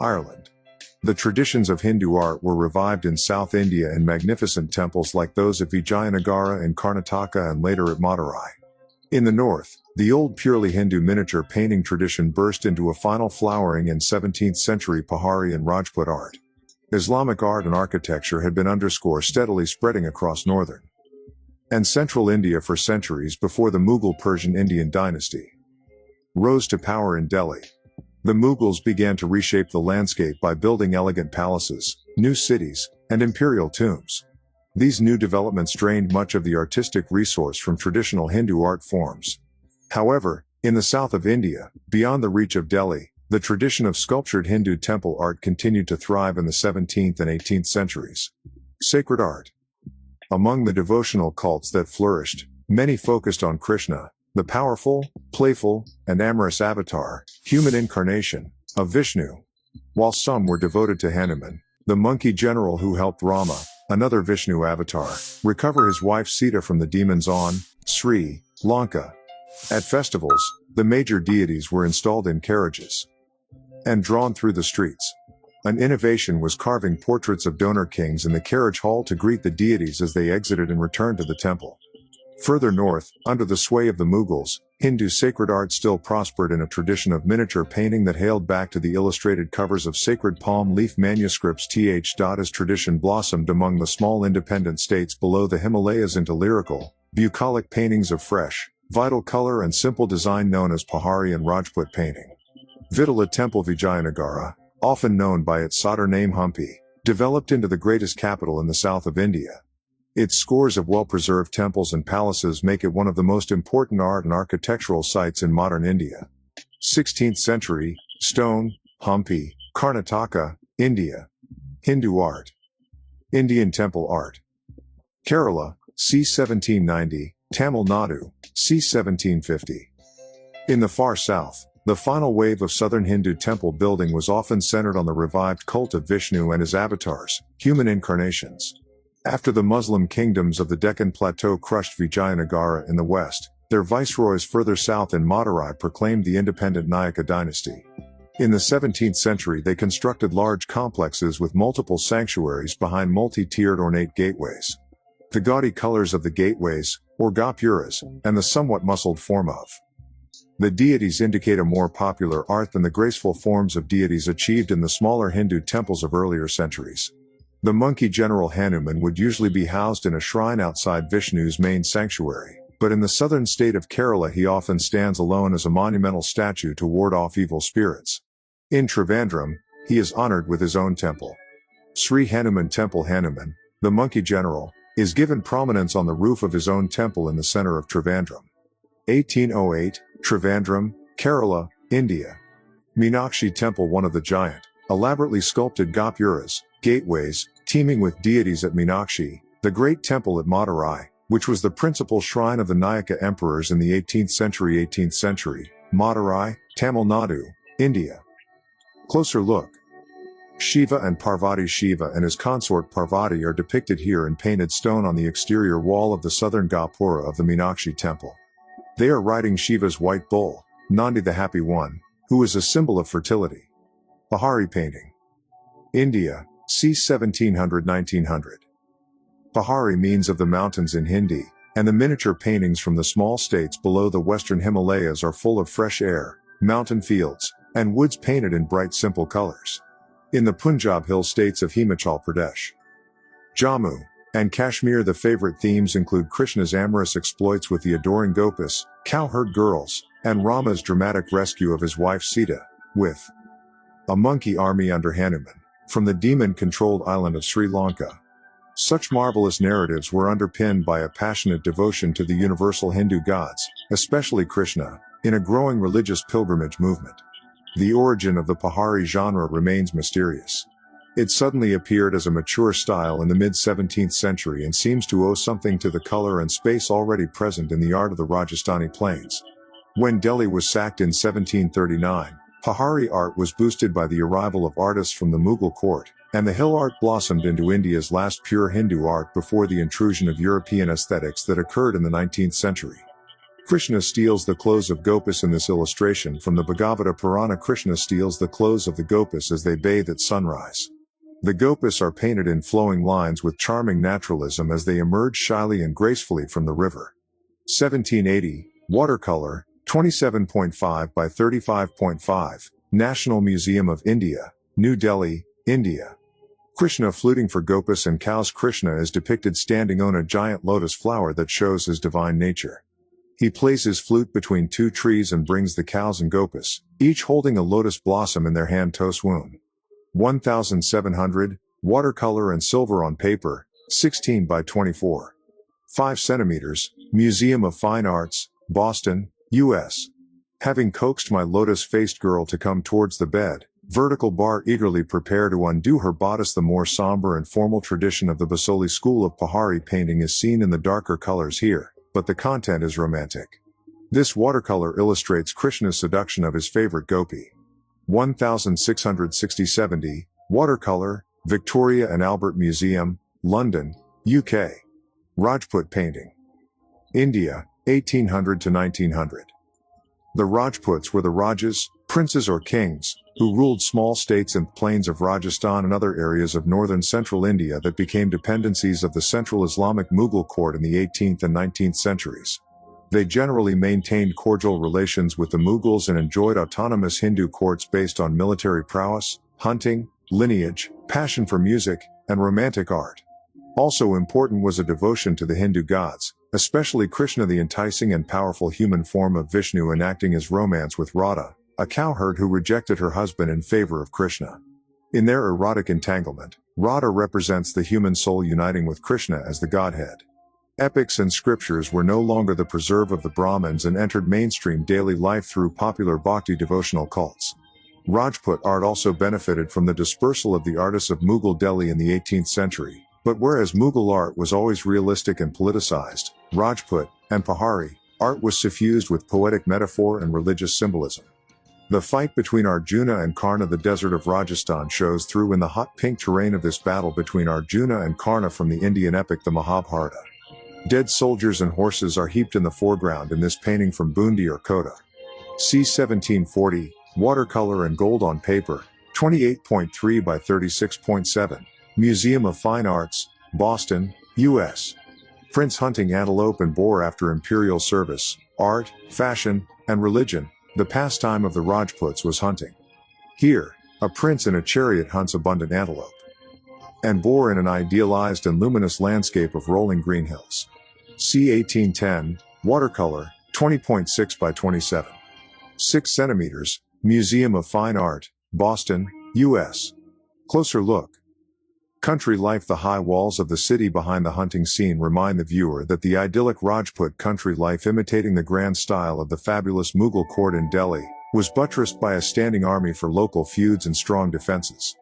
Ireland. The traditions of Hindu art were revived in South India in magnificent temples like those at Vijayanagara in Karnataka and later at Madurai. In the north, the old purely Hindu miniature painting tradition burst into a final flowering in 17th century Pahari and Rajput art. Islamic art and architecture had been steadily spreading across northern and central India for centuries before the Mughal Persian-Indian dynasty rose to power in Delhi. The Mughals began to reshape the landscape by building elegant palaces, new cities, and imperial tombs. These new developments drained much of the artistic resource from traditional Hindu art forms. However, in the south of India, beyond the reach of Delhi, the tradition of sculptured Hindu temple art continued to thrive in the 17th and 18th centuries. Sacred art. Among the devotional cults that flourished, many focused on Krishna, the powerful, playful, and amorous avatar, human incarnation, of Vishnu, while some were devoted to Hanuman, the monkey general who helped Rama, another Vishnu avatar, recover his wife Sita from the demons on Sri Lanka. At festivals, the major deities were installed in carriages and drawn through the streets. An innovation was carving portraits of donor kings in the carriage hall to greet the deities as they exited and returned to the temple. Further north, under the sway of the Mughals, Hindu sacred art still prospered in a tradition of miniature painting that hailed back to the illustrated covers of sacred palm leaf manuscripts. As tradition blossomed among the small independent states below the Himalayas into lyrical, bucolic paintings of fresh, vital color and simple design known as Pahari and Rajput painting. Vitala Temple Vijayanagara, often known by its Sadar name Hampi, developed into the greatest capital in the south of India. Its scores of well-preserved temples and palaces make it one of the most important art and architectural sites in modern India. 16th century, stone, Hampi, Karnataka, India. Hindu art. Indian temple art. Kerala, c. 1790, Tamil Nadu, c. 1750. In the far south, the final wave of southern Hindu temple building was often centered on the revived cult of Vishnu and his avatars, human incarnations. After the Muslim kingdoms of the Deccan Plateau crushed Vijayanagara in the west, their viceroys further south in Madurai proclaimed the independent Nayaka dynasty. In the 17th century they constructed large complexes with multiple sanctuaries behind multi-tiered ornate gateways. The gaudy colors of the gateways, or gopuras, and the somewhat muscled form of the deities indicate a more popular art than the graceful forms of deities achieved in the smaller Hindu temples of earlier centuries. The monkey general Hanuman would usually be housed in a shrine outside Vishnu's main sanctuary, but in the southern state of Kerala he often stands alone as a monumental statue to ward off evil spirits. In Trivandrum, he is honored with his own temple. Sri Hanuman Temple. Hanuman, the monkey general, is given prominence on the roof of his own temple in the center of Trivandrum. 1808, Trivandrum, Kerala, India. Meenakshi Temple. One of the giant, elaborately sculpted gopuras, gateways, teeming with deities at Meenakshi, the great temple at Madurai, which was the principal shrine of the Nayaka emperors in the 18th century, Madurai, Tamil Nadu, India. Closer look. Shiva and Parvati. Shiva and his consort Parvati are depicted here in painted stone on the exterior wall of the southern gopura of the Meenakshi temple. They are riding Shiva's white bull, Nandi the Happy One, who is a symbol of fertility. Pahari painting. India, c. 1700–1900. Pahari means of the mountains in Hindi, and the miniature paintings from the small states below the western Himalayas are full of fresh air, mountain fields, and woods painted in bright simple colors. In the Punjab hill states of Himachal Pradesh, Jammu, and Kashmir the favorite themes include Krishna's amorous exploits with the adoring gopis, cowherd girls, and Rama's dramatic rescue of his wife Sita, with a monkey army under Hanuman, from the demon-controlled island of Sri Lanka. Such marvelous narratives were underpinned by a passionate devotion to the universal Hindu gods, especially Krishna, in a growing religious pilgrimage movement. The origin of the Pahari genre remains mysterious. It suddenly appeared as a mature style in the mid-17th century and seems to owe something to the color and space already present in the art of the Rajasthani plains. When Delhi was sacked in 1739, Pahari art was boosted by the arrival of artists from the Mughal court, and the hill art blossomed into India's last pure Hindu art before the intrusion of European aesthetics that occurred in the 19th century. Krishna steals the clothes of Gopis in this illustration from the Bhagavata Purana. Krishna steals the clothes of the Gopis as they bathe at sunrise. The Gopis are painted in flowing lines with charming naturalism as they emerge shyly and gracefully from the river. 1780, watercolor, 27.5 by 35.5, National Museum of India, New Delhi, India. Krishna fluting for Gopis and cows. Krishna is depicted standing on a giant lotus flower that shows his divine nature. He plays his flute between two trees and brings the cows and Gopis, each holding a lotus blossom in their hand to swoon. 1700, watercolor and silver on paper, 16 by 24. 5 centimeters, Museum of Fine Arts, Boston, U.S. Having coaxed my lotus-faced girl to come towards the bed, vertical bar eagerly prepare to undo her bodice. The more somber and formal tradition of the Basoli school of Pahari painting is seen in the darker colors here, but the content is romantic. This watercolor illustrates Krishna's seduction of his favorite gopi. 1660-70, watercolor, Victoria and Albert Museum, London, UK. Rajput painting. India, 1800 to 1900. The Rajputs were the Rajas, princes or kings, who ruled small states in the plains of Rajasthan and other areas of northern central India that became dependencies of the central Islamic Mughal court in the 18th and 19th centuries. They generally maintained cordial relations with the Mughals and enjoyed autonomous Hindu courts based on military prowess, hunting, lineage, passion for music, and romantic art. Also important was a devotion to the Hindu gods, especially Krishna, the enticing and powerful human form of Vishnu, enacting his romance with Radha, a cowherd who rejected her husband in favor of Krishna. In their erotic entanglement, Radha represents the human soul uniting with Krishna as the Godhead. Epics and scriptures were no longer the preserve of the Brahmins and entered mainstream daily life through popular bhakti devotional cults. Rajput art also benefited from the dispersal of the artists of Mughal Delhi in the 18th century, but whereas Mughal art was always realistic and politicized, Rajput and Pahari art was suffused with poetic metaphor and religious symbolism. The fight between Arjuna and Karna. The desert of Rajasthan shows through in the hot pink terrain of this battle between Arjuna and Karna from the Indian epic the Mahabharata. Dead soldiers and horses are heaped in the foreground in this painting from Bundi or Kota. C. 1740, watercolor and gold on paper, 28.3 by 36.7, Museum of Fine Arts, Boston, U.S. Prince hunting antelope and boar after imperial service, art, fashion, and religion. The pastime of the Rajputs was hunting. Here, a prince in a chariot hunts abundant antelope and boar in an idealized and luminous landscape of rolling green hills. C. 1810, watercolor, 20.6 by 27. 6 centimeters, Museum of Fine Art, Boston, U.S. Closer look. Country life. The high walls of the city behind the hunting scene remind the viewer that the idyllic Rajput country life, imitating the grand style of the fabulous Mughal court in Delhi, was buttressed by a standing army for local feuds and strong defenses.